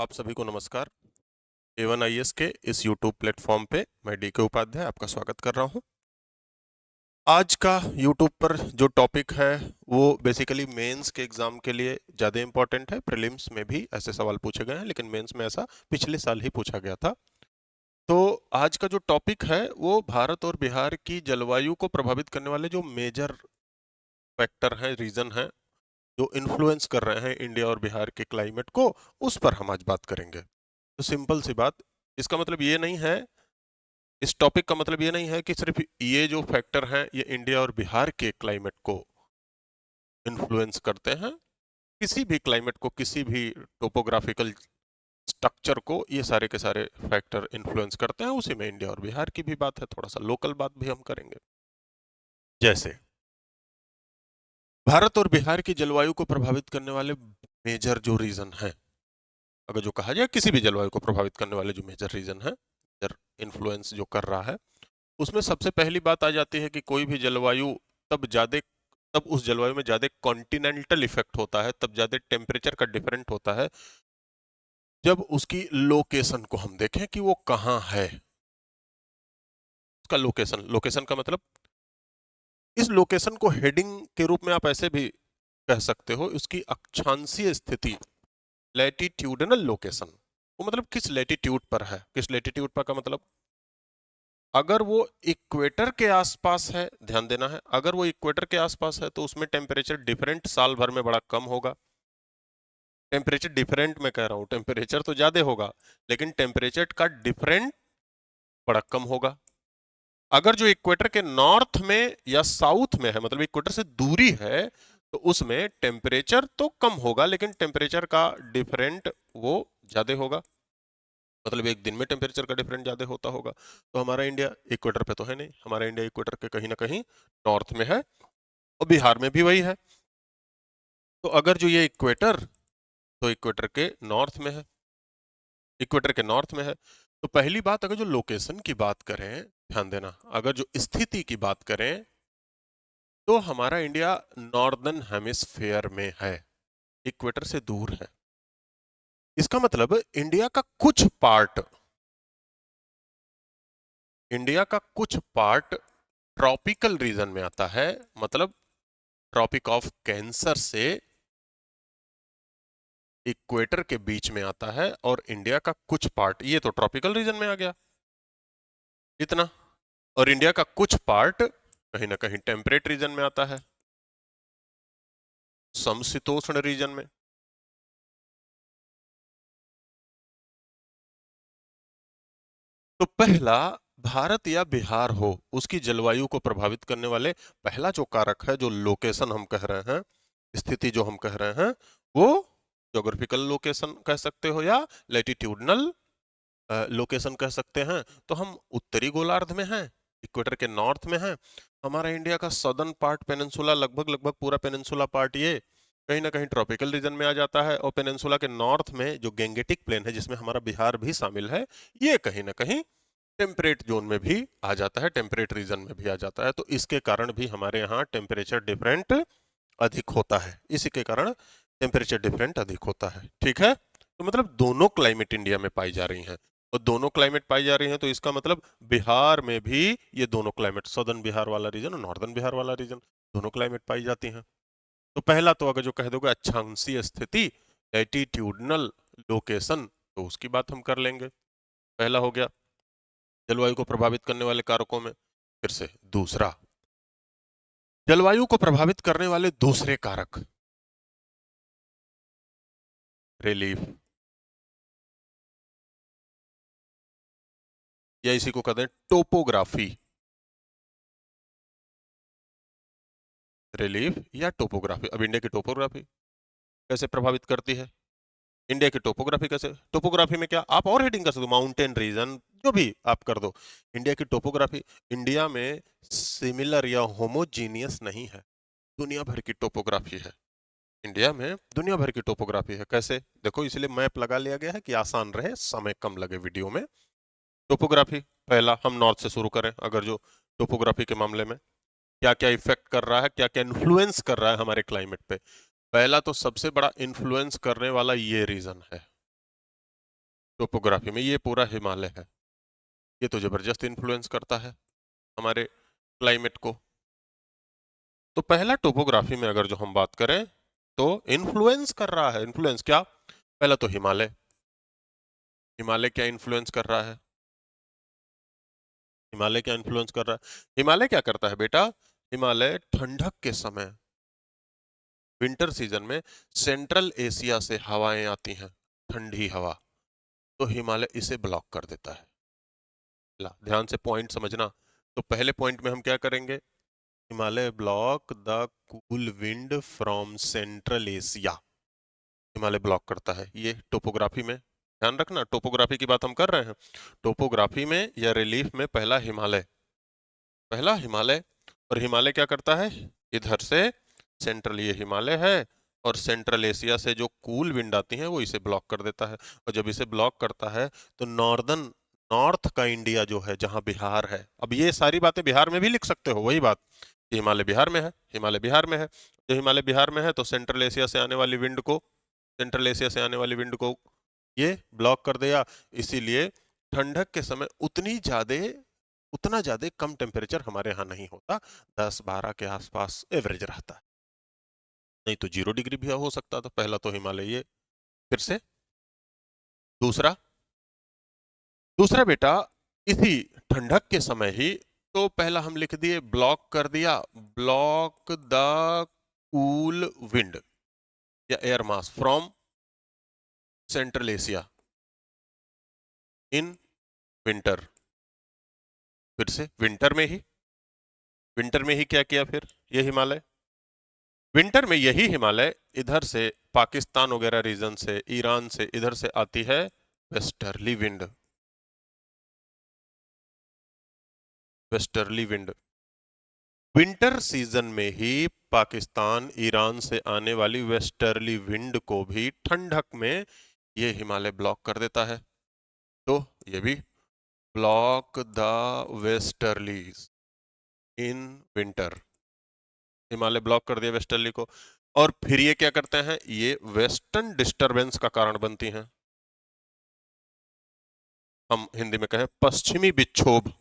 आप सभी को नमस्कार। A1IS के इस YouTube प्लेटफॉर्म पे मैं DK उपाध्याय आपका स्वागत कर रहा हूँ। आज का YouTube पर जो टॉपिक है वो बेसिकली मेंस के एग्जाम के लिए ज़्यादा इम्पोर्टेंट है। प्रीलिम्स में भी ऐसे सवाल पूछे गए हैं, लेकिन मेंस में ऐसा पिछले साल ही पूछा गया था। तो आज का जो टॉपिक है वो भारत और बिहार की जलवायु को प्रभावित करने वाले जो मेजर फैक्टर हैं, रीजन हैं, जो इन्फ्लुएंस कर रहे हैं इंडिया और बिहार के क्लाइमेट को, उस पर हम आज बात करेंगे। तो सिंपल सी बात, इसका मतलब ये नहीं है, इस टॉपिक का मतलब ये नहीं है कि सिर्फ ये जो फैक्टर हैं ये इंडिया और बिहार के क्लाइमेट को इन्फ्लुएंस करते हैं। किसी भी क्लाइमेट को, किसी भी टोपोग्राफिकल स्ट्रक्चर को ये सारे के सारे फैक्टर इन्फ्लुएंस करते हैं। उसी में इंडिया और बिहार की भी बात है, थोड़ा सा लोकल बात भी हम करेंगे। जैसे भारत और बिहार की जलवायु को प्रभावित करने वाले मेजर जो रीजन है, अगर जो कहा जाए किसी भी जलवायु को प्रभावित करने वाले जो मेजर रीजन है, मेजर इन्फ्लुएंस जो कर रहा है, उसमें सबसे पहली बात आ जाती है कि कोई भी जलवायु तब उस जलवायु में ज्यादा कॉन्टिनेंटल इफेक्ट होता है, तब ज्यादा टेम्परेचर का डिफरेंट होता है, जब उसकी लोकेशन को हम देखें कि वो कहाँ है। उसका लोकेशन, लोकेशन का मतलब, इस लोकेशन को हेडिंग के रूप में आप ऐसे भी कह सकते हो, उसकी अक्षांशीय स्थिति, लैटिट्यूडनल लोकेशन, वो मतलब किस लैटिट्यूड पर है। किस लैटिट्यूड पर का मतलब, अगर वो इक्वेटर के आसपास है, ध्यान देना है, अगर वो इक्वेटर के आसपास है तो उसमें टेम्परेचर डिफरेंट साल भर में बड़ा कम होगा। टेम्परेचर डिफरेंट मैं कह रहा हूं, टेम्परेचर तो ज्यादा होगा लेकिन टेम्परेचर का डिफरेंट बड़ा कम होगा। अगर जो इक्वेटर के नॉर्थ में या साउथ में है, मतलब इक्वेटर से दूरी है, तो उसमें टेम्परेचर तो कम होगा लेकिन टेम्परेचर का डिफरेंट वो ज्यादा होगा। मतलब एक दिन में टेम्परेचर का डिफरेंस ज्यादा होता होगा। तो हमारा इंडिया इक्वेटर पे तो है नहीं, हमारा इंडिया इक्वेटर के कहीं ना कहीं नॉर्थ में है, और बिहार में भी वही है। तो अगर जो ये इक्वेटर, तो इक्वेटर के नॉर्थ में है, इक्वेटर के नॉर्थ में है, तो पहली बात, अगर जो लोकेशन की बात करें, ध्यान देना, अगर जो स्थिति की बात करें, तो हमारा इंडिया नॉर्दर्न हेमिस्फेयर में है, इक्वेटर से दूर है। इसका मतलब इंडिया का कुछ पार्ट ट्रॉपिकल रीजन में आता है, मतलब ट्रॉपिक ऑफ कैंसर से इक्वेटर के बीच में आता है, और इंडिया का कुछ पार्ट, ये तो ट्रॉपिकल रीजन में आ गया इतना, और इंडिया का कुछ पार्ट कहीं ना कहीं टेम्परेट रीजन में आता है, समशीतोष्ण रीजन में। तो पहला, भारत या बिहार हो, उसकी जलवायु को प्रभावित करने वाले पहला जो कारक है, जो लोकेशन हम कह रहे हैं, स्थिति जो हम कह रहे हैं, वो ज्योग्राफिकल लोकेशन कह सकते हो या लैटिट्यूडनल लोकेशन कह सकते हैं। तो हम उत्तरी गोलार्ध में हैं, इक्वेटर के नॉर्थ में हैं। हमारा इंडिया का सदर्न पार्ट, पेनिनसुला, लगभग लगभग पूरा पेनिनसुला पार्ट, ये कहीं ना कहीं ट्रॉपिकल रीजन में आ जाता है, और पेनिनसुला के नॉर्थ में जो गेंगेटिक प्लेन है, जिसमें हमारा बिहार भी शामिल है, ये कहीं ना कहीं टेम्परेट जोन में भी आ जाता है, टेम्परेट रीजन में भी आ जाता है। तो इसके कारण भी हमारे यहाँ टेम्परेचर डिफरेंट अधिक होता है, इसी के कारण टेम्परेचर डिफरेंट अधिक होता है। ठीक है, तो मतलब दोनों क्लाइमेट इंडिया में पाई जा रही हैं, और दोनों क्लाइमेट पाई जा रही हैं, तो इसका मतलब बिहार में भी ये दोनों क्लाइमेट, सदर्न बिहार वाला रीजन और नॉर्दर्न बिहार वाला रीजन, दोनों क्लाइमेट पाई जाती हैं। तो पहला तो अगर जो कह दोगे अक्षांशीय स्थिति, लैटिट्यूडनल लोकेशन, तो उसकी बात हम कर लेंगे, पहला हो गया जलवायु को प्रभावित करने वाले कारकों में। फिर से दूसरा, जलवायु को प्रभावित करने वाले दूसरे कारक, रिलीफ, या इसी को कहते हैं टोपोग्राफी। रिलीफ या टोपोग्राफी। अब इंडिया की टोपोग्राफी कैसे प्रभावित करती है, इंडिया की टोपोग्राफी कैसे, टोपोग्राफी में क्या आप और हेडिंग कर सकते हो, माउंटेन रीजन, जो भी आप कर दो। इंडिया की टोपोग्राफी, इंडिया में सिमिलर या होमोजीनियस नहीं है, दुनिया भर की टोपोग्राफी है। इंडिया में दुनिया भर की टोपोग्राफी है। कैसे देखो, इसलिए मैप लगा लिया गया है कि आसान रहे, समय कम लगे वीडियो में। टोपोग्राफी, पहला हम नॉर्थ से शुरू करें, अगर जो टोपोग्राफी के मामले में क्या क्या इफेक्ट कर रहा है, क्या क्या इन्फ्लुएंस कर रहा है हमारे क्लाइमेट पे। पहला तो सबसे बड़ा इन्फ्लुएंस करने वाला ये रीजन है, टोपोग्राफी में ये पूरा हिमालय है, ये तो जबरदस्त इन्फ्लुएंस करता है हमारे क्लाइमेट को। तो पहला टोपोग्राफी में अगर जो हम बात करें तो इन्फ्लुएंस कर रहा है, इन्फ्लुएंस क्या, पहला तो हिमालय, हिमालय क्या इन्फ्लुएंस कर रहा है, हिमालय क्या इन्फ्लुएंस कर रहा है, हिमालय क्या करता है बेटा, हिमालय ठंडक के समय, विंटर सीजन में सेंट्रल एशिया से हवाएं आती हैं, ठंडी हवा, तो हिमालय इसे ब्लॉक कर देता है। ध्यान से पॉइंट समझना। तो पहले पॉइंट में हम क्या करेंगे, Himalaya block the cool wind from central Asia, Himalaya block करता है, ये टोपोग्राफी में ध्यान रखना, टोपोग्राफी की बात हम कर रहे हैं। टोपोग्राफी में या रिलीफ में पहला हिमालय, पहला हिमालय, और हिमालय क्या करता है, इधर से सेंट्रल, ये हिमालय है, और सेंट्रल एशिया से जो कूल विंड आती है वो इसे ब्लॉक कर देता है। और जब इसे ब्लॉक करता है तो नॉर्दर्न, नॉर्थ का इंडिया जो है, जहां बिहार है, अब ये सारी बातें बिहार में भी लिख सकते हो, वही बात, हिमालय बिहार में है, हिमालय बिहार में है, जो हिमालय बिहार में है तो सेंट्रल एशिया से आने वाली विंड को, सेंट्रल एशिया से आने वाली विंड को ये ब्लॉक कर दिया। इसीलिए ठंडक के समय उतना ज्यादा कम टेम्परेचर हमारे यहाँ नहीं होता, 10-12 के आसपास एवरेज रहता है, नहीं तो 0 डिग्री भी हो सकता। तो पहला तो हिमालय ये, फिर से दूसरा, दूसरा बेटा इसी ठंडक के समय ही, तो पहला हम लिख दिए, ब्लॉक कर दिया, ब्लॉक द कूल विंड या air mass from central Asia in winter, फिर से विंटर में ही, विंटर में ही क्या किया फिर, ये हिमालय, विंटर में यही हिमालय इधर से पाकिस्तान वगैरह रीजन से, ईरान से, इधर से आती है westerly wind, westerly wind, winter season में ही पाकिस्तान, ईरान से आने वाली वेस्टर्ली विंड को भी ठंडक में ये हिमालय ब्लॉक कर देता है। तो ये भी block the westerlies in winter, Himalaya block कर दिया वेस्टर्ली को। और फिर ये क्या करते हैं, ये वेस्टर्न डिस्टरबेंस का कारण बनती हैं, हम हिंदी में कहें पश्चिमी विक्षोभ,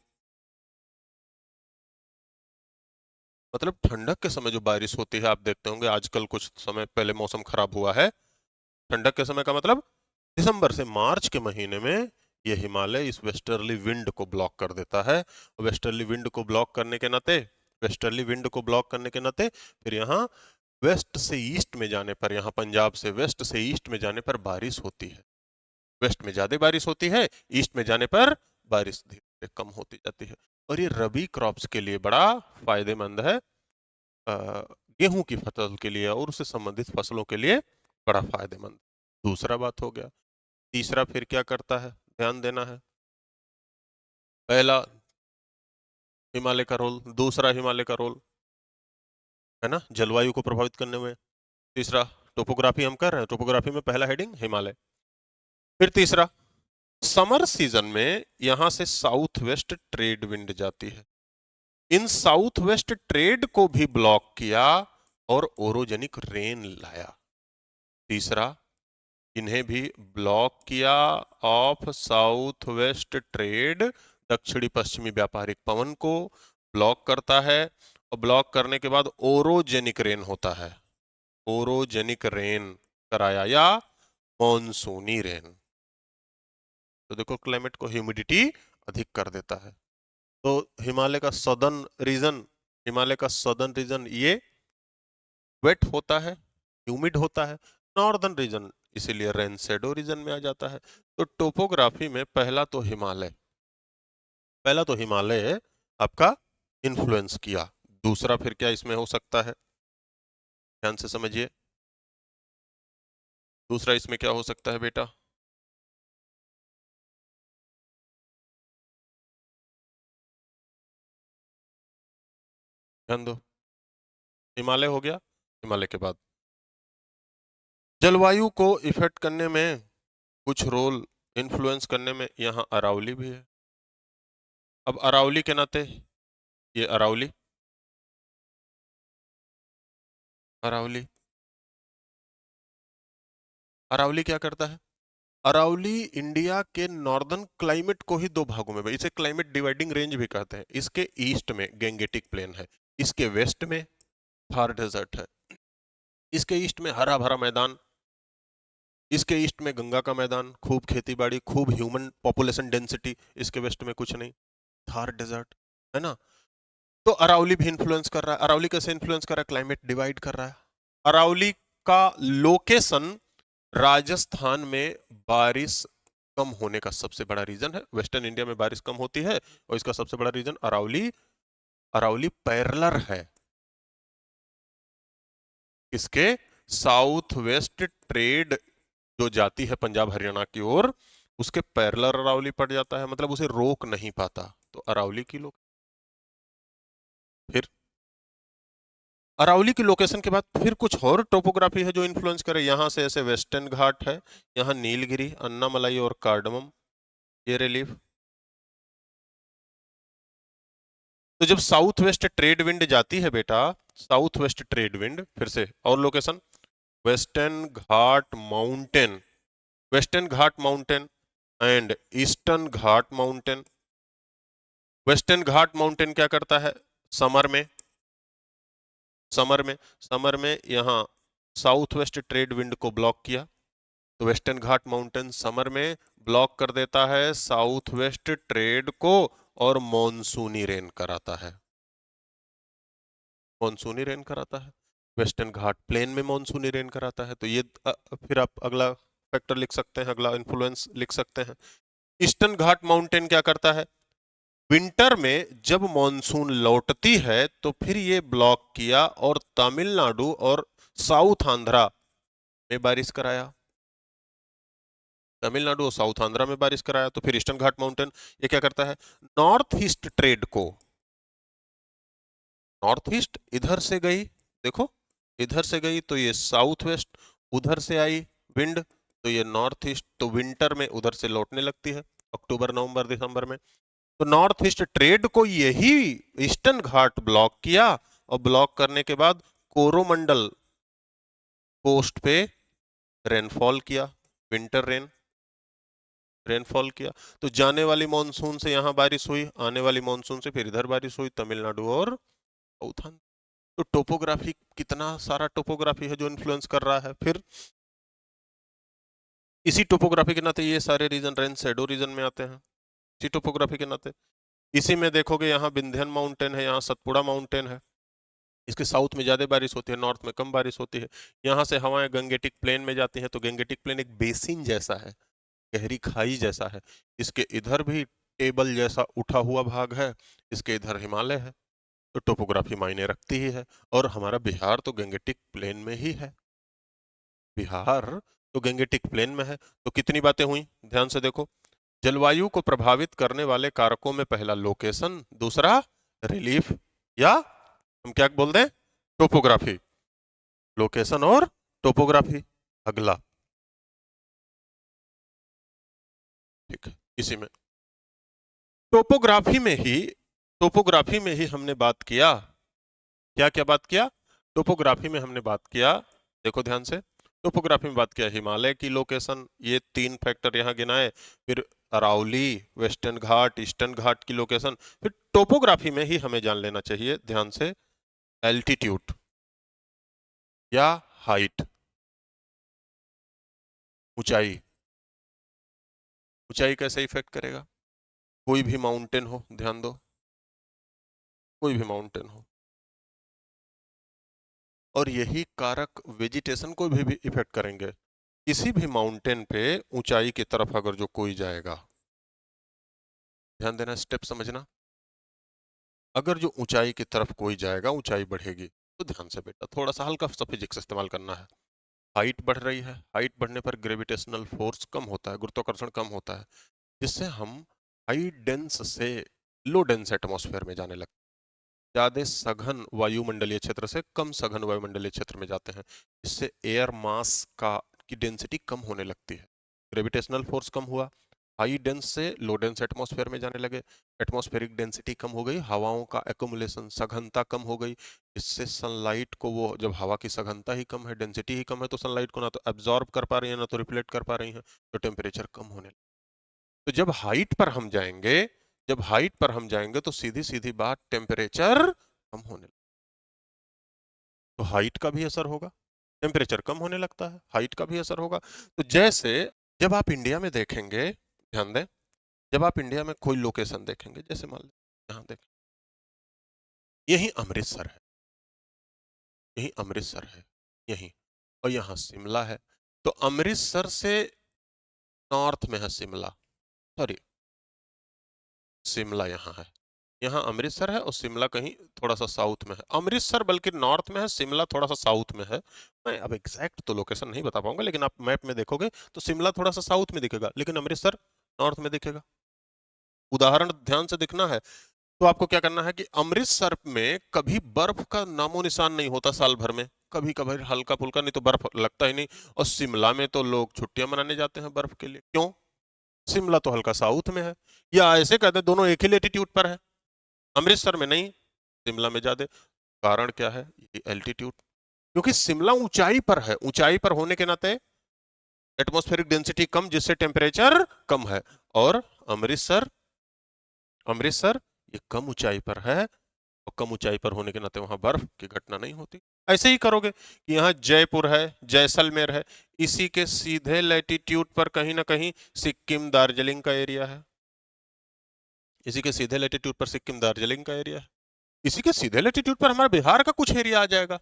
मतलब ठंडक के समय जो बारिश होती है, आप देखते होंगे आजकल कुछ समय पहले मौसम खराब हुआ है, ठंडक के समय का मतलब दिसंबर से मार्च के महीने में ये हिमालय इस वेस्टर्ली विंड को ब्लॉक कर देता है। वेस्टर्ली विंड को ब्लॉक करने के नाते, वेस्टर्ली विंड को ब्लॉक करने के नाते फिर यहाँ वेस्ट से ईस्ट में जाने पर, यहाँ पंजाब से वेस्ट से ईस्ट में जाने पर बारिश होती है, वेस्ट में ज्यादा बारिश होती है, ईस्ट में जाने पर बारिश धीरे धीरे कम होती जाती है। और ये रबी क्रॉप्स के लिए बड़ा फायदेमंद है, गेहूं की फसल के लिए और उससे संबंधित फसलों के लिए बड़ा फायदेमंद। दूसरा बात हो गया, तीसरा फिर क्या करता है, ध्यान देना है, पहला हिमालय का रोल, दूसरा हिमालय का रोल है ना जलवायु को प्रभावित करने में, तीसरा टोपोग्राफी हम कर रहे हैं, टोपोग्राफी में पहला हेडिंग हिमालय, फिर तीसरा समर सीजन में यहां से साउथ वेस्ट ट्रेड विंड जाती है, इन साउथ वेस्ट ट्रेड को भी ब्लॉक किया और ओरोजेनिक रेन लाया। तीसरा, इन्हें भी ब्लॉक किया ऑफ साउथ वेस्ट ट्रेड, दक्षिणी पश्चिमी व्यापारिक पवन को ब्लॉक करता है, और ब्लॉक करने के बाद ओरोजेनिक रेन होता है, ओरोजेनिक रेन कराया या मॉनसूनी रेन, तो देखो क्लाइमेट को ह्यूमिडिटी अधिक कर देता है। तो हिमालय का सदर्न रीजन, हिमालय का सदर्न रीजन ये वेट होता है, ह्यूमिड होता है, नॉर्दर्न रीजन इसीलिए रेन शेडो रीजन में आ जाता है। तो टोपोग्राफी में पहला तो हिमालय, पहला तो हिमालय आपका इन्फ्लुएंस किया, दूसरा फिर क्या इसमें हो सकता है, ध्यान से समझिए, दूसरा इसमें क्या हो सकता है बेटा, ध्यान दो, हिमालय हो गया, हिमालय के बाद जलवायु को इफेक्ट करने में, कुछ रोल इन्फ्लुएंस करने में यहाँ अरावली भी है। अब अरावली के नाते, ये अरावली, अरावली, अरावली क्या करता है, अरावली इंडिया के नॉर्दर्न क्लाइमेट को ही दो भागों में, इसे क्लाइमेट डिवाइडिंग रेंज भी कहते हैं। इसके ईस्ट में गेंगेटिक प्लेन है, इसके वेस्ट में थार डेजर्ट है, इसके ईस्ट में हरा भरा मैदान, इसके ईस्ट में गंगा का मैदान, खूब खेती बाड़ी, खूब ह्यूमन पॉपुलेशन डेंसिटी, इसके वेस्ट में कुछ नहीं, थार डेजर्ट, है ना। तो अरावली भी इन्फ्लुएंस कर रहा है। अरावली कैसे इन्फ्लुएंस कर रहा है? क्लाइमेट डिवाइड कर रहा है। अरावली का लोकेशन राजस्थान में बारिश कम होने का सबसे बड़ा रीजन है। वेस्टर्न इंडिया में बारिश कम होती है और इसका सबसे बड़ा रीजन अरावली, अरावली पैरेलल है इसके साउथ वेस्ट ट्रेड जो जाती है पंजाब हरियाणा की ओर, उसके पैरेलल अरावली पड़ जाता है, मतलब उसे रोक नहीं पाता। तो अरावली की लोग, फिर अरावली की लोकेशन के बाद फिर कुछ और टोपोग्राफी है जो इन्फ्लुएंस करे। यहां से ऐसे वेस्टर्न घाट है, यहाँ नीलगिरी, अन्नामलाई और कार्डमम, ये रिलीफ। तो जब साउथ वेस्ट ट्रेड विंड जाती है बेटा, साउथ वेस्ट ट्रेड विंड, फिर से और location, western Ghat mountain, western Ghat mountain and eastern Ghat mountain. Western Ghat mountain क्या करता है? समर में, समर में यहाँ साउथ वेस्ट ट्रेड विंड को ब्लॉक किया, तो वेस्टर्न घाट माउंटेन समर में ब्लॉक कर देता है साउथ वेस्ट ट्रेड को और मॉनसूनी रेन कराता है, मॉनसूनी रेन कराता है। वेस्टर्न घाट प्लेन में मॉनसूनी रेन कराता है। तो ये फिर आप अगला फैक्टर लिख सकते हैं, अगला इन्फ्लुएंस लिख सकते हैं। ईस्टर्न घाट माउंटेन क्या करता है? विंटर में जब मॉनसून लौटती है तो फिर ये ब्लॉक किया और तमिलनाडु और साउथ आंध्रा में बारिश कराया, तमिलनाडु और साउथ आंध्रा में बारिश कराया। तो फिर ईस्टर्न घाट माउंटेन ये क्या करता है? नॉर्थ ईस्ट ट्रेड को, नॉर्थ ईस्ट इधर से गई, देखो इधर से गई तो ये साउथ वेस्ट, उधर से आई विंड तो ये नॉर्थ ईस्ट, तो विंटर में उधर से लौटने लगती है अक्टूबर नवंबर दिसंबर में। तो नॉर्थ ईस्ट ट्रेड को यही ईस्टर्न घाट ब्लॉक किया और ब्लॉक करने के बाद कोरोमंडल कोस्ट पे रेनफॉल किया, विंटर रेनफॉल किया। तो जाने वाली मॉनसून से यहाँ बारिश हुई, आने वाली मॉनसून से फिर इधर बारिश हुई, तमिलनाडु और साउथ आंध्र। तो टोपोग्राफी, कितना सारा टोपोग्राफी है जो इन्फ्लुएंस कर रहा है। फिर इसी टोपोग्राफी के नाते ये सारे रीजन रेन शैडो रीजन में आते हैं, इसी टोपोग्राफी के नाते। इसी में देखोगे यहाँ विंध्यन माउंटेन है, यहाँ सतपुड़ा माउंटेन है, इसके साउथ में ज्यादा बारिश होती है, नॉर्थ में कम बारिश होती है। यहाँ से हवाएं गंगेटिक प्लेन में जाती हैं, तो गंगेटिक प्लेन एक बेसिन जैसा है, गहरी खाई जैसा है। इसके इधर भी टेबल जैसा उठा हुआ भाग है, इसके इधर हिमालय है। तो टोपोग्राफी मायने रखती ही है। और हमारा बिहार तो गंगेटिक प्लेन में ही है, बिहार तो गंगेटिक प्लेन में है। तो कितनी बातें हुई, ध्यान से देखो। जलवायु को प्रभावित करने वाले कारकों में पहला लोकेशन, दूसरा रिलीफ, या हम क्या बोलते हैं, टोपोग्राफी। लोकेशन और टोपोग्राफी। अगला, ठीक है, इसी में टोपोग्राफी में ही, टोपोग्राफी में ही हमने बात किया, क्या क्या बात किया? टोपोग्राफी में हमने बात किया, देखो ध्यान से, टोपोग्राफी में बात किया हिमालय की लोकेशन, ये तीन फैक्टर यहाँ गिनाए। फिर अरावली, वेस्टर्न घाट, ईस्टर्न घाट की लोकेशन। फिर टोपोग्राफी में ही हमें जान लेना चाहिए ध्यान से एल्टीट्यूड या हाइट, ऊंचाई। ऊंचाई कैसे इफेक्ट करेगा? कोई भी माउंटेन हो, ध्यान दो, कोई भी माउंटेन हो, और यही कारक वेजिटेशन को भी इफेक्ट करेंगे। किसी भी माउंटेन पे ऊंचाई की तरफ अगर जो कोई जाएगा, ध्यान देना, स्टेप समझना, अगर जो ऊंचाई की तरफ कोई जाएगा ऊंचाई बढ़ेगी। तो ध्यान से बेटा थोड़ा सा हल्का सा फिजिक्स इस्तेमाल करना है। हाइट बढ़ रही है, हाइट बढ़ने पर ग्रेविटेशनल फोर्स कम होता है, गुरुत्वाकर्षण कम होता है, जिससे हम हाई डेंस से लो डेंस एटमॉस्फेयर में जाने लगते हैं, ज्यादा सघन वायुमंडलीय क्षेत्र से कम सघन वायुमंडलीय क्षेत्र में जाते हैं। इससे एयर मास का की डेंसिटी कम होने लगती है, ग्रेविटेशनल फोर्स कम हुआ, हाई डेंस से लो डेंस एटमॉस्फेयर में जाने लगे, एटमॉस्फेरिक डेंसिटी कम हो गई, हवाओं का एक्युमुलेशन सघनता कम हो गई, इससे सनलाइट को वो जब हवा की सघनता ही कम है, डेंसिटी ही कम है, तो सनलाइट को ना तो एब्जॉर्ब कर पा रही है ना तो रिफ्लेक्ट कर पा रही है, तो टेम्परेचर कम होने लगा। तो जब हाइट पर हम जाएंगे, जब हाइट पर हम जाएंगे तो सीधी सीधी बात टेम्परेचर कम होने लगेगा। तो हाइट का भी असर होगा, टेम्परेचर कम होने लगता है, हाइट का भी असर होगा। तो जैसे जब आप इंडिया में देखेंगे, ध्यान दें, जब आप इंडिया में कोई लोकेशन देखेंगे, जैसे मान लो यहाँ देखें, यही अमृतसर है, यही अमृतसर है, यही, और यहाँ शिमला है। तो अमृतसर से नॉर्थ में है शिमला, सॉरी शिमला यहाँ है, यहाँ अमृतसर है और शिमला कहीं थोड़ा सा साउथ में है। अमृतसर बल्कि नॉर्थ में है, शिमला थोड़ा सा साउथ में है। मैं अब एग्जैक्ट तो लोकेशन नहीं बता पाऊंगा, लेकिन आप मैप में देखोगे तो शिमला थोड़ा सा साउथ में दिखेगा, लेकिन अमृतसर नॉर्थ में दिखेगा। उदाहरण ध्यान से दिखना है, तो आपको क्या करना है कि अमृतसर में कभी बर्फ का नामो निशान नहीं होता साल भर में, कभी कभी हल्का फुल्का, नहीं तो बर्फ लगता ही नहीं। और शिमला में तो लोग छुट्टियां मनाने जाते हैं बर्फ के लिए, क्यों? शिमला तो हल्का साउथ में है। या ऐसे कहते हैं दोनों एक ही लेटीट्यूड पर है, अमृतसर में नहीं, शिमला में ज्यादा। कारण क्या है? एल्टीट्यूड, क्योंकि शिमला ऊंचाई पर है, ऊंचाई पर होने के नाते एटमॉस्फेरिक डेंसिटी कम, जिससे टेम्परेचर कम है। और अमृतसर, अमृतसर ये कम ऊंचाई पर है, और कम ऊंचाई पर होने के नाते वहां बर्फ की घटना नहीं होती। ऐसे ही करोगे कि यहाँ जयपुर है, जैसलमेर है, इसी के सीधे लैटिट्यूड पर कहीं ना कहीं सिक्किम दार्जिलिंग का एरिया है, इसी के सीधे लैटिट्यूड पर सिक्किम दार्जिलिंग का एरिया है, इसी के सीधे लैटिट्यूड पर हमारा बिहार का कुछ एरिया आ जाएगा।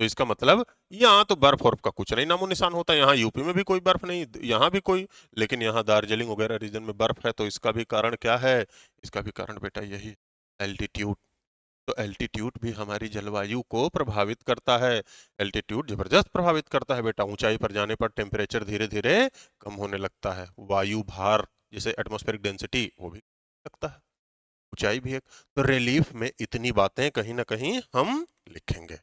तो इसका मतलब यहाँ तो बर्फ वर्फ का कुछ नहीं नामो निशान होता, यहाँ यूपी में भी कोई बर्फ नहीं, यहाँ भी कोई, लेकिन यहाँ दार्जिलिंग वगैरह रीजन में बर्फ है। तो इसका भी कारण क्या है? इसका भी कारण बेटा यही, एल्टीट्यूड। तो एल्टीट्यूड भी हमारी जलवायु को प्रभावित करता है, एल्टीट्यूड जबरदस्त प्रभावित करता है बेटा। ऊंचाई पर जाने पर टेम्परेचर धीरे धीरे कम होने लगता है, वायु भार जिसे एटमॉस्फेरिक डेंसिटी वो भी लगता है, ऊंचाई भी एक। तो रिलीफ में इतनी बातें कहीं ना कहीं हम लिखेंगे,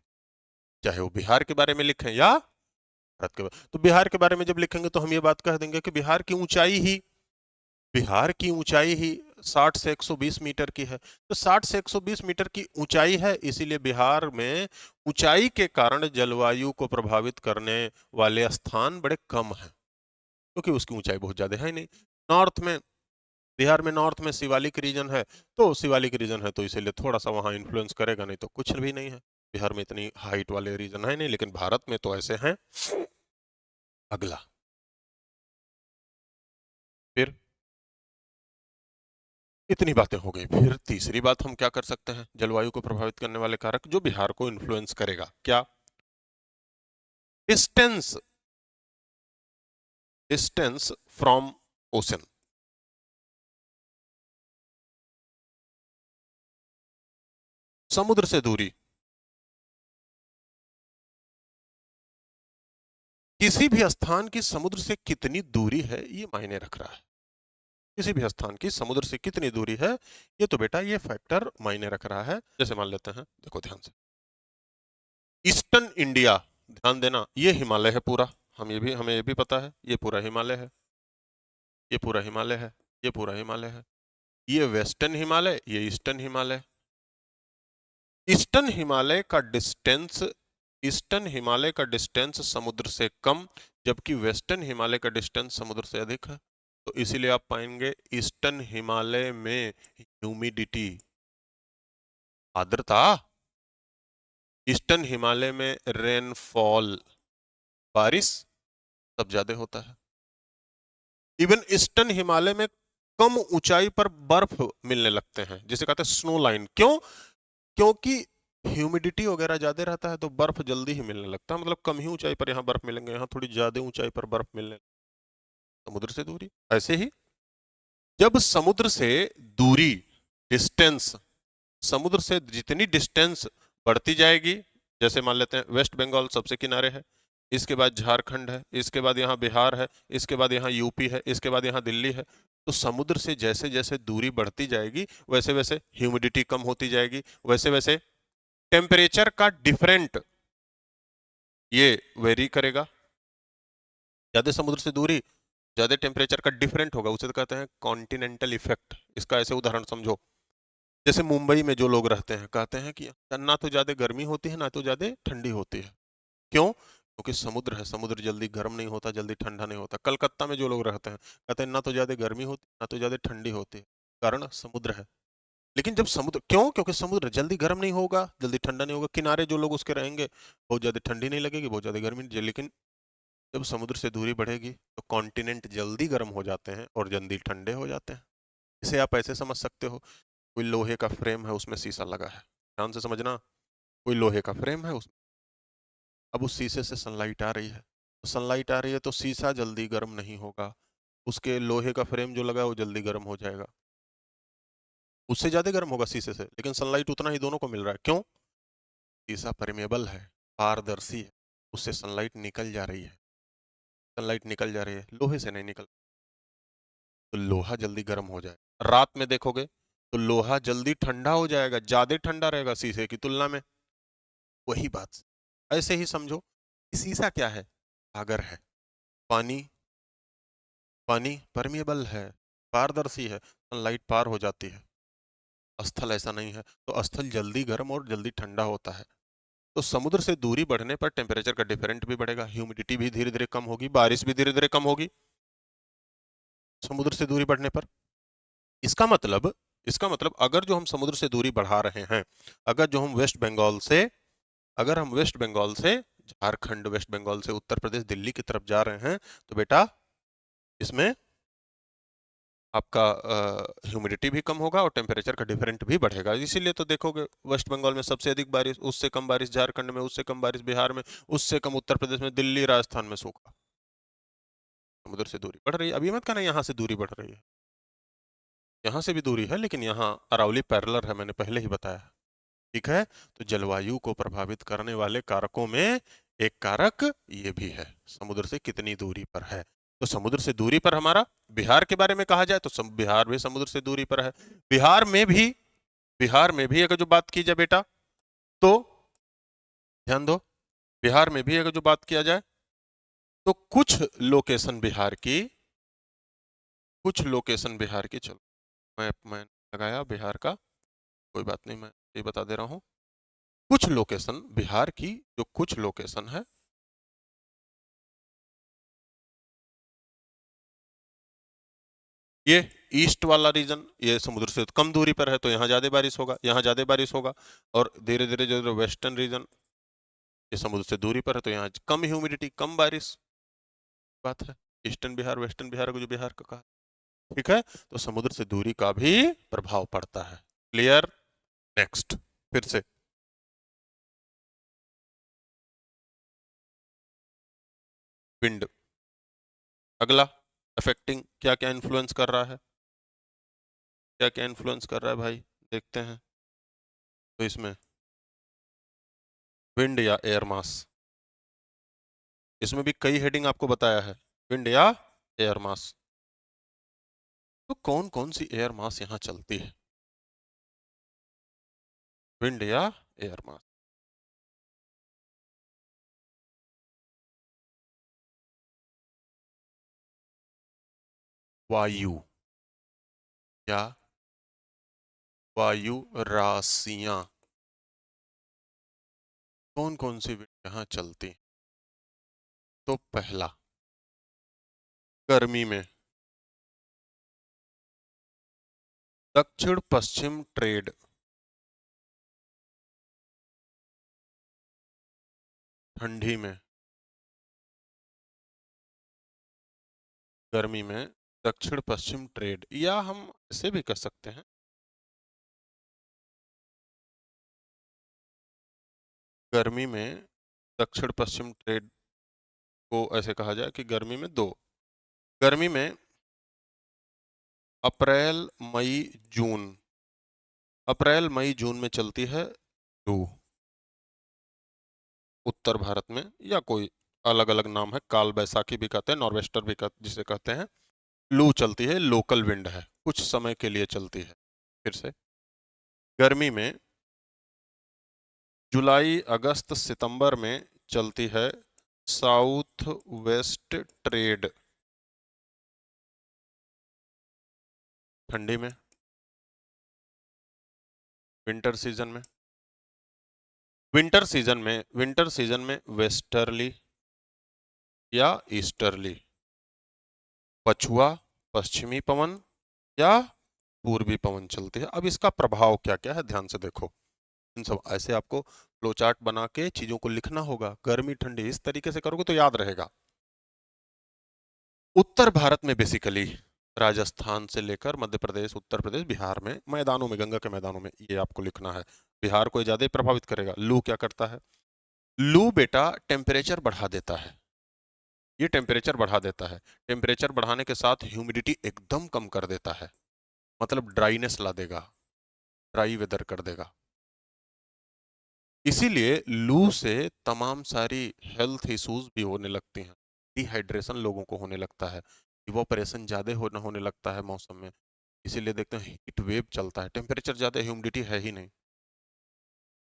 चाहे वो बिहार के बारे में लिखें या भारत के बारे। तो बिहार के बारे में जब लिखेंगे तो हम ये बात कह देंगे कि बिहार की ऊंचाई ही, बिहार की ऊंचाई ही 60 से 120 मीटर की है। तो 60 से 120 मीटर की ऊंचाई है, इसीलिए बिहार में ऊंचाई के कारण जलवायु को प्रभावित करने वाले स्थान बड़े कम हैं, क्योंकि उसकी ऊंचाई बहुत ज्यादा है ही नहीं। नॉर्थ में, बिहार में नॉर्थ में शिवालिक रीजन है, तो शिवालिक रीजन है तो इसीलिए थोड़ा सा वहां इन्फ्लुएंस करेगा, नहीं तो कुछ भी नहीं है। बिहार में इतनी हाइट वाले रीजन है नहीं, लेकिन भारत में तो ऐसे हैं। अगला, फिर इतनी बातें हो गई, फिर तीसरी बात हम क्या कर सकते हैं जलवायु को प्रभावित करने वाले कारक जो बिहार को इन्फ्लुएंस करेगा? क्या? डिस्टेंस, डिस्टेंस फ्रॉम ओशन, समुद्र से दूरी। किसी भी स्थान की समुद्र से कितनी दूरी है ये मायने रख रहा है, किसी भी स्थान की समुद्र से कितनी दूरी है, ये तो बेटा ये फैक्टर मायने रख रहा है। जैसे मान लेते हैं, देखो ध्यान से, ईस्टर्न इंडिया, ध्यान देना, ये हिमालय है पूरा, हमें ये भी पता है ये पूरा हिमालय है, ये पूरा हिमालय है, ये पूरा हिमालय है, ये वेस्टर्न हिमालय, ये ईस्टर्न हिमालय। ईस्टर्न हिमालय का डिस्टेंस, ईस्टर्न हिमालय का डिस्टेंस समुद्र से कम, जबकि वेस्टर्न हिमालय का डिस्टेंस समुद्र से अधिक है। तो इसीलिए आप पाएंगे ईस्टर्न हिमालय में ह्यूमिडिटी, आर्द्रता, ईस्टर्न हिमालय में रेनफॉल, बारिश सब ज्यादा होता है। इवन ईस्टर्न हिमालय में कम ऊंचाई पर बर्फ मिलने लगते हैं, जिसे कहते हैं स्नो लाइन। क्यों? क्योंकि ह्यूमिडिटी वगैरह ज्यादा रहता है तो बर्फ जल्दी ही मिलने लगता है, मतलब कम ही ऊंचाई पर यहाँ बर्फ मिलेंगे, यहाँ थोड़ी ज्यादा ऊंचाई पर बर्फ मिलने, समुद्र से दूरी। ऐसे ही जब समुद्र से दूरी, डिस्टेंस, समुद्र से जितनी डिस्टेंस बढ़ती जाएगी, जैसे मान लेते हैं वेस्ट बंगाल सबसे किनारे है, इसके बाद झारखंड है, इसके बाद यहाँ बिहार है, इसके बाद यहाँ यूपी है, इसके बाद यहाँ दिल्ली है। तो समुद्र से जैसे जैसे दूरी बढ़ती जाएगी वैसे वैसे ह्यूमिडिटी कम होती जाएगी, वैसे वैसे टेम्परेचर का डिफरेंट ये वेरी करेगा। ज्यादा समुद्र से दूरी ज्यादा टेम्परेचर का डिफरेंट होगा उसे तो कहते हैं कॉन्टिनेंटल इफेक्ट। इसका ऐसे उदाहरण समझो, जैसे मुंबई में जो लोग रहते हैं कहते हैं कि ना तो ज्यादा गर्मी होती है ना तो ज्यादा ठंडी होती है। क्यों? क्योंकि समुद्र है, समुद्र जल्दी गर्म नहीं होता जल्दी ठंडा नहीं होता। कलकत्ता में जो लोग रहते हैं कहते हैं ना तो ज्यादा गर्मी होती ना तो ज्यादा ठंडी होती है, कारण समुद्र है। लेकिन जब समुद्र, क्यों? क्योंकि समुद्र जल्दी गर्म नहीं होगा जल्दी ठंडा नहीं होगा, किनारे जो लोग उसके रहेंगे बहुत ज्यादा ठंडी नहीं लगेगी बहुत ज्यादा गर्मी नहीं। लेकिन जब समुद्र से दूरी बढ़ेगी तो कॉन्टिनेंट जल्दी गर्म हो जाते हैं और जल्दी ठंडे हो जाते हैं। इसे आप ऐसे समझ सकते हो, कोई लोहे का फ्रेम है उसमें शीशा लगा है, ध्यान से समझना। कोई लोहे का फ्रेम है, उस अब उस शीशे से सनलाइट आ रही है, तो सनलाइट आ रही है तो शीशा जल्दी गर्म नहीं होगा, उसके लोहे का फ्रेम जो लगा है वो जल्दी गर्म हो जाएगा। उससे ज्यादा गर्म होगा शीशे से, लेकिन सनलाइट उतना ही दोनों को मिल रहा है। क्यों? शीशा परमेबल है, पारदर्शी है, उससे सनलाइट निकल जा रही है। सनलाइट निकल जा रही है, लोहे से नहीं निकल, तो लोहा जल्दी गर्म हो जाए। रात में देखोगे तो लोहा जल्दी ठंडा हो जाएगा, ज्यादा ठंडा रहेगा शीशे की तुलना में। वही बात ऐसे ही समझो कि शीशा क्या है? सागर है। पानी, पानी परमेबल है, पारदर्शी है, सनलाइट पार हो जाती है। स्थल ऐसा नहीं है, तो स्थल जल्दी गर्म और जल्दी ठंडा होता है। तो समुद्र से दूरी बढ़ने पर टेम्परेचर का डिफरेंट भी बढ़ेगा, ह्यूमिडिटी भी धीरे धीरे कम होगी, बारिश भी धीरे धीरे कम होगी समुद्र से दूरी बढ़ने पर। इसका मतलब, इसका मतलब अगर जो हम समुद्र से दूरी बढ़ा रहे हैं, अगर जो हम वेस्ट बंगाल से, अगर हम वेस्ट बंगाल से झारखंड, वेस्ट बंगाल से उत्तर प्रदेश, दिल्ली की तरफ जा रहे हैं, तो बेटा इसमें आपका ह्यूमिडिटी भी कम होगा और टेम्परेचर का डिफरेंट भी बढ़ेगा। इसीलिए तो देखोगे वेस्ट बंगाल में सबसे अधिक बारिश, उससे कम बारिश झारखंड में, उससे कम बारिश बिहार में, उससे कम उत्तर प्रदेश में, दिल्ली राजस्थान में सूखा। समुद्र से दूरी बढ़ रही है। अब ये मत कहना यहाँ से दूरी बढ़ रही है, यहाँ से भी दूरी है, लेकिन यहाँ अरावली पैरेलल है, मैंने पहले ही बताया। ठीक है, तो जलवायु को प्रभावित करने वाले कारकों में एक कारक ये भी है, समुद्र से कितनी दूरी पर है। तो समुद्र से दूरी पर हमारा बिहार के बारे में कहा जाए तो बिहार भी समुद्र से दूरी पर है। बिहार में भी, बिहार में भी अगर जो बात की जाए बेटा, तो ध्यान दो, बिहार में भी अगर जो बात किया जाए तो कुछ लोकेशन बिहार की, कुछ लोकेशन बिहार की, चलो मैप मैं लगाया बिहार का, कोई बात नहीं, मैं ये बता दे रहा हूँ। कुछ लोकेशन बिहार की, जो कुछ लोकेशन है, ये ईस्ट वाला रीजन ये समुद्र से कम दूरी पर है, तो यहाँ ज्यादा बारिश होगा, यहाँ ज्यादा बारिश होगा। और धीरे धीरे जो वेस्टर्न रीजन ये समुद्र से दूरी पर है, तो यहाँ कम ह्यूमिडिटी कम बारिश, बात है। ईस्टर्न बिहार वेस्टर्न बिहार को जो बिहार का कहा, ठीक है। तो समुद्र से दूरी का भी प्रभाव पड़ता है। क्लियर? नेक्स्ट, फिर से विंड, अगला अफेक्टिंग क्या क्या इन्फ्लुएंस कर रहा है, क्या क्या इन्फ्लुएंस कर रहा है भाई, देखते हैं। तो इसमें विंड या एयर मास, इसमें भी कई हेडिंग आपको बताया है, विंड या एयर मास। तो कौन कौन सी एयर मास यहाँ चलती है? विंड या एयर मास, वायु या वायु राशियां, कौन कौन सी विंड यहाँ चलती? तो पहला, गर्मी में दक्षिण पश्चिम ट्रेड, ठंडी में, गर्मी में दक्षिण पश्चिम ट्रेड, या हम ऐसे भी कर सकते हैं, गर्मी में दक्षिण पश्चिम ट्रेड को ऐसे कहा जाए कि गर्मी में दो, गर्मी में अप्रैल मई जून, अप्रैल मई जून में चलती है लू, उत्तर भारत में, या कोई अलग अलग नाम है, काल बैसाखी भी कहते हैं, नॉर्वेस्टर भी जिसे कहते हैं। लू चलती है, लोकल विंड है, कुछ समय के लिए चलती है। फिर से, गर्मी में जुलाई अगस्त सितंबर में चलती है साउथ वेस्ट ट्रेड, ठंडी में, विंटर सीजन में, विंटर सीजन में वेस्टर्ली या ईस्टर्ली, पछुआ पश्चिमी पवन या पूर्वी पवन चलती है। अब इसका प्रभाव क्या क्या है ध्यान से देखो। इन सब ऐसे आपको फ्लो चार्ट बना के चीजों को लिखना होगा। गर्मी ठंडी इस तरीके से करोगे तो याद रहेगा। उत्तर भारत में बेसिकली राजस्थान से लेकर मध्य प्रदेश, उत्तर प्रदेश, बिहार में मैदानों में, गंगा के मैदानों में, ये आपको लिखना है। बिहार को ज्यादा प्रभावित करेगा। लू क्या करता है? लू बेटा टेम्परेचर बढ़ा देता है। ये टेम्परेचर बढ़ा देता है। टेम्परेचर बढ़ाने के साथ ह्यूमिडिटी एकदम कम कर देता है, मतलब ड्राइनेस ला देगा, ड्राई वेदर कर देगा। इसीलिए लू से तमाम सारी हेल्थ इश्यूज भी होने लगती हैं। डिहाइड्रेशन लोगों को होने लगता है, इवोपरेशन ज्यादा होने लगता है मौसम में। इसीलिए देखते हैं हीट वेव चलता है। टेम्परेचर ज्यादा, ह्यूमिडिटी है ही नहीं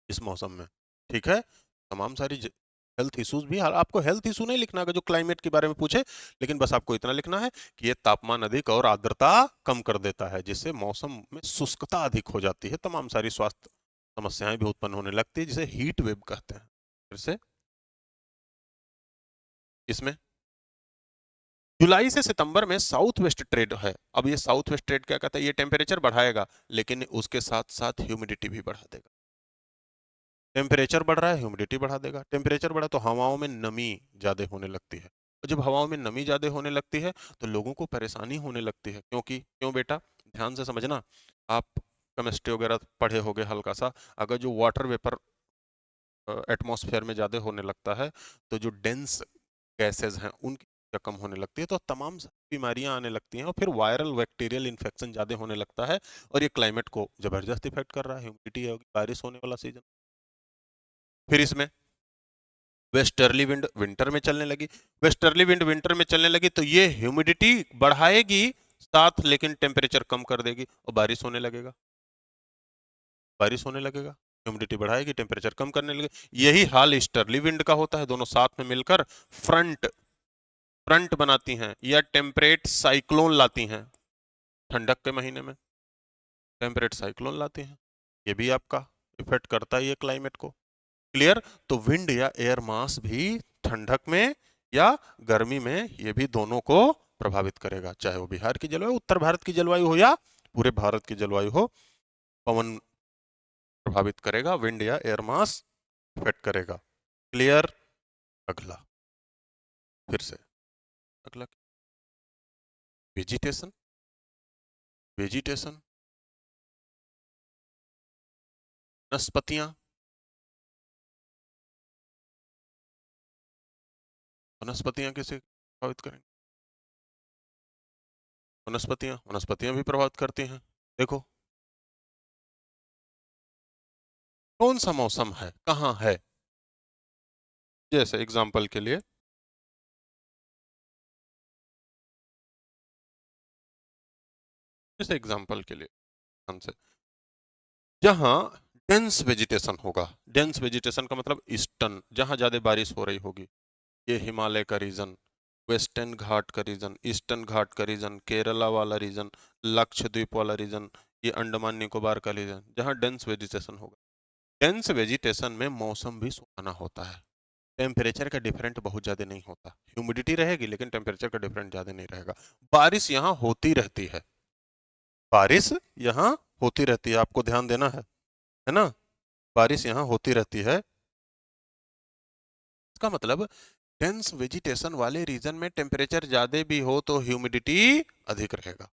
इस मौसम में। ठीक है, तमाम सारी हेल्थ इश्यूज भी। आपको हेल्थ इशू नहीं लिखना है जो क्लाइमेट के बारे में पूछे, लेकिन बस आपको इतना लिखना है कि ये तापमान अधिक और आर्द्रता कम कर देता है, जिससे मौसम में शुष्कता अधिक हो जाती है। तमाम सारी स्वास्थ्य समस्याएं भी उत्पन्न होने लगती है, जिसे हीट वेव कहते हैं। फिर से इसमें जुलाई से सितंबर में साउथ वेस्ट ट्रेड है। अब ये साउथ वेस्ट ट्रेड क्या कहता है? ये टेम्परेचर बढ़ाएगा, लेकिन उसके साथ साथ ह्यूमिडिटी भी बढ़ा देगा। टेम्परेचर बढ़ रहा है, ह्यूमिडिटी बढ़ा देगा। टेम्परेचर बढ़ा तो हवाओं में नमी ज्यादा होने लगती है, और जब हवाओं में नमी ज्यादा होने लगती है तो लोगों को परेशानी होने लगती है। क्यों बेटा? ध्यान से समझना। आप केमिस्ट्री वगैरह पढ़े होगे हल्का सा। अगर जो वाटर वेपर एटमॉस्फेयर में ज्यादा होने लगता है, तो जो डेंस गैसेज हैं उनकी संख्या कम होने लगती है, तो तमाम बीमारियां आने लगती हैं, और फिर वायरल बैक्टीरियल इन्फेक्शन ज्यादा होने लगता है। और ये क्लाइमेट को जबरदस्त इफेक्ट कर रहा है। ह्यूमिडिटी है, बारिश होने वाला सीजन। फिर इसमें वेस्टर्ली विंड विंटर में चलने लगी। वेस्टर्ली विंड विंटर में चलने लगी तो ये ह्यूमिडिटी बढ़ाएगी साथ, लेकिन टेम्परेचर कम कर देगी और बारिश होने लगेगा। बारिश होने लगेगा, ह्यूमिडिटी बढ़ाएगी, टेम्परेचर कम करने लगेगी। यही हाल ईस्टर्ली विंड का होता है। दोनों साथ में मिलकर फ्रंट फ्रंट बनाती हैं या टेम्परेट साइक्लोन लाती हैं। ठंडक के महीने में टेम्परेट साइक्लोन लाती हैं। ये भी आपका इफेक्ट करता है ये क्लाइमेट को। क्लियर? तो विंड या एयर मास भी ठंडक में या गर्मी में, ये भी दोनों को प्रभावित करेगा। चाहे वो बिहार की जलवायु, उत्तर भारत की जलवायु हो या पूरे भारत की जलवायु हो, पवन प्रभावित करेगा, विंड या एयर मास इफेक्ट करेगा। क्लियर? अगला, फिर से अगला, वेजिटेशन। वेजिटेशन, वनस्पतियां। वनस्पतियां कैसे प्रभावित करेंगी? वनस्पतियां भी प्रभावित करती हैं। देखो कौन सा मौसम है, कहाँ है। जैसे एग्जाम्पल के लिए, जैसे एग्जाम्पल के लिए ध्यान से, जहाँ डेंस वेजिटेशन होगा। डेंस वेजिटेशन का मतलब ईस्टर्न, जहाँ ज्यादा बारिश हो रही होगी। ये हिमालय का रीजन, वेस्टर्न घाट का रीजन, ईस्टर्न घाट का रीजन, केरला वाला रीजन, लक्षद्वीप वाला रीजन, ये अंडमान निकोबार का रीजन, जहाँ डेंस वेजिटेशन होगा। डेंस वेजिटेशन में मौसम भी सुहाना होता है। टेम्परेचर का डिफरेंट बहुत ज्यादा नहीं होता। ह्यूमिडिटी रहेगी लेकिन टेम्परेचर का डिफरेंट ज्यादा नहीं रहेगा। बारिश यहाँ होती रहती है। बारिश यहाँ होती रहती है, आपको ध्यान देना है ना? बारिश यहाँ होती रहती है। इसका मतलब डेंस वेजिटेशन वाले रीजन में टेम्परेचर ज्यादा भी हो तो ह्यूमिडिटी अधिक रहेगा,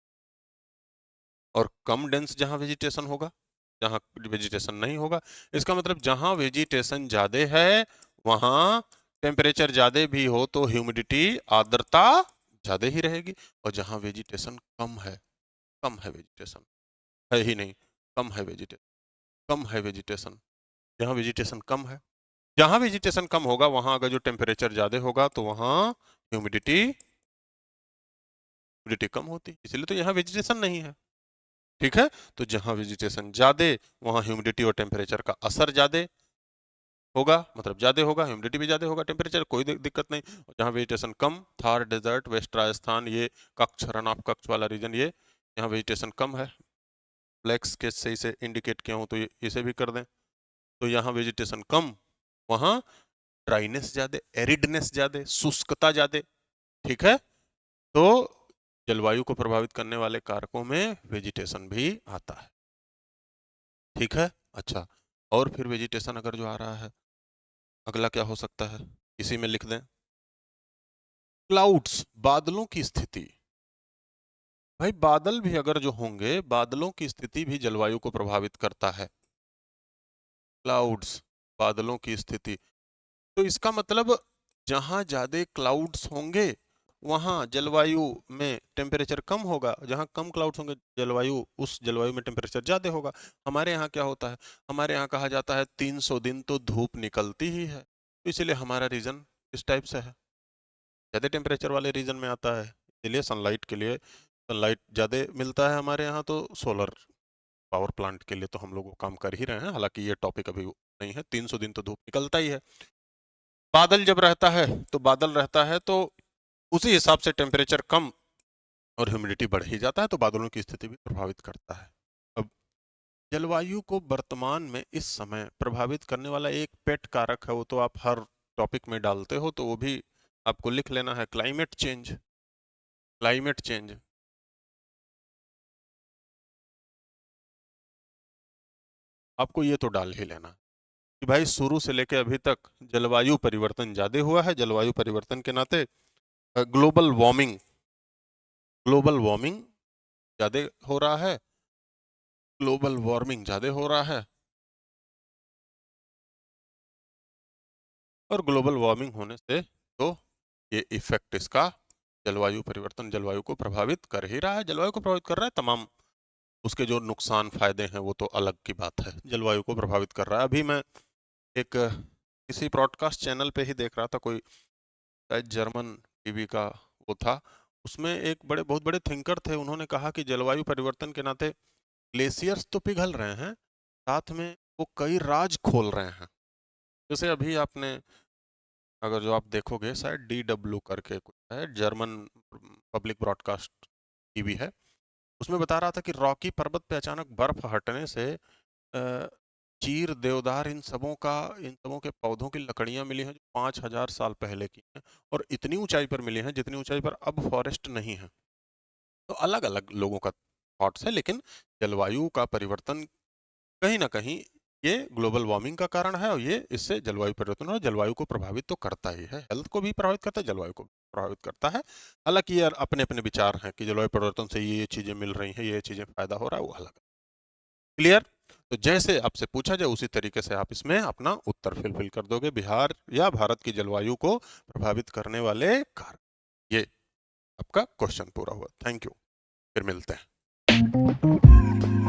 और कम डेंस जहां वेजिटेशन होगा, जहां वेजिटेशन नहीं होगा। इसका मतलब जहां वेजिटेशन ज्यादा है वहां टेम्परेचर ज्यादा भी हो तो ह्यूमिडिटी, आर्द्रता ज्यादा ही रहेगी। और जहां वेजिटेशन कम है, कम है वेजिटेशन, है ही नहीं, कम है वेजिटेशन, कम है वेजिटेशन, जहां वेजिटेशन कम है, जहां वेजिटेशन कम होगा वहां अगर जो टेम्परेचर ज्यादा होगा तो वहां ह्यूमिडिटी ह्यूमिडिटी कम होती, इसलिए तो यहाँ वेजिटेशन नहीं है। ठीक है, तो जहां वेजिटेशन ज्यादा वहां ह्यूमिडिटी और टेम्परेचर का असर ज्यादा होगा, मतलब ज्यादा होगा, ह्यूमिडिटी भी ज्यादा होगा, टेम्परेचर कोई दिक्कत नहीं। जहां वेजिटेशन कम, थार डेजर्ट, वेस्ट राजस्थान, ये कच्छ, रन ऑफ कच्छ वाला रीजन, ये यहाँ वेजिटेशन कम है, ब्लैक स्केच से इसे इंडिकेट किया हूँ तो इसे भी कर दें, तो यहाँ वेजिटेशन कम, वहाँ ड्राइनेस ज्यादा, एरिडनेस ज्यादा, शुष्कता ज्यादा। ठीक है, तो जलवायु को प्रभावित करने वाले कारकों में वेजिटेशन भी आता है। ठीक है, अच्छा, और फिर वेजिटेशन अगर जो आ रहा है, अगला क्या हो सकता है, इसी में लिख दें, क्लाउड्स, बादलों की स्थिति। भाई बादल भी अगर जो होंगे, बादलों की स्थिति भी जलवायु को प्रभावित करता है। क्लाउड्स, बादलों की स्थिति, तो इसका मतलब जहां ज्यादा क्लाउड्स होंगे वहां जलवायु में टेम्परेचर कम होगा, जहां कम क्लाउड्स होंगे जलवायु, उस जलवायु में टेम्परेचर ज्यादा होगा। हमारे यहाँ क्या होता है, हमारे यहाँ कहा जाता है 300 दिन तो धूप निकलती ही है, तो इसीलिए हमारा रीजन इस टाइप से है, ज्यादा टेम्परेचर वाले रीजन में आता है, इसलिए सनलाइट के लिए सनलाइट ज्यादा मिलता है हमारे यहाँ, तो सोलर पावर प्लांट के लिए तो हम लोग वो काम कर ही रहे हैं, हालांकि ये टॉपिक अभी नहीं है, 300 दिन तो धूप निकलता ही है। बादल जब रहता है तो बादल रहता है तो उसी हिसाब से टेम्परेचर कम और ह्यूमिडिटी बढ़ ही जाता है, तो बादलों की स्थिति भी प्रभावित करता है। अब जलवायु को वर्तमान में इस समय प्रभावित करने वाला एक पेट कारक है, वो तो आप हर टॉपिक में डालते हो, तो वो भी आपको लिख लेना है, क्लाइमेट चेंज। क्लाइमेट चेंज, आपको ये तो डाल ही लेना कि भाई शुरू से लेकर अभी तक जलवायु परिवर्तन ज्यादा हुआ है, जलवायु परिवर्तन के नाते ग्लोबल वार्मिंग, ग्लोबल वार्मिंग ज्यादा हो रहा है, ग्लोबल वार्मिंग ज्यादा हो रहा है, और ग्लोबल वार्मिंग होने से तो ये इफेक्ट इसका जलवायु परिवर्तन जलवायु को प्रभावित कर ही रहा है, जलवायु को प्रभावित कर रहा है, तमाम उसके जो नुकसान फायदे हैं वो तो अलग की बात है, जलवायु को प्रभावित कर रहा है। अभी मैं एक किसी ब्रॉडकास्ट चैनल पे ही देख रहा था, कोई शायद जर्मन टीवी का वो था, उसमें एक बहुत बड़े थिंकर थे, उन्होंने कहा कि जलवायु परिवर्तन के नाते ग्लेशियर्स तो पिघल रहे हैं, साथ में वो कई राज खोल रहे हैं। जैसे अभी आपने अगर जो आप देखोगे, शायद DW करके कुछ है, जर्मन पब्लिक ब्रॉडकास्ट टीवी है, उसमें बता रहा था कि रॉकी पर्वत पे अचानक बर्फ हटने से चीर, देवदार, इन सबों के पौधों की लकड़ियां मिली हैं जो 5000 साल पहले की हैं, और इतनी ऊंचाई पर मिली हैं जितनी ऊंचाई पर अब फॉरेस्ट नहीं है। तो अलग अलग लोगों का थॉट्स है, लेकिन जलवायु का परिवर्तन कहीं ना कहीं ये ग्लोबल वार्मिंग का कारण है, और ये इससे जलवायु परिवर्तन और जलवायु को प्रभावित तो करता ही है, हेल्थ को भी प्रभावित करता है, जलवायु को प्रभावित करता है। हालांकि यार अपने अपने विचार हैं कि जलवायु परिवर्तन से ये चीजें मिल रही हैं, ये चीजें फायदा हो रहा है, वो अलग। क्लियर? तो जैसे आपसे पूछा जाए उसी तरीके से आप इसमें अपना उत्तर फिल कर दोगे, बिहार या भारत की जलवायु को प्रभावित करने वाले कारक। ये आपका क्वेश्चन पूरा हुआ। थैंक यू, फिर मिलते हैं।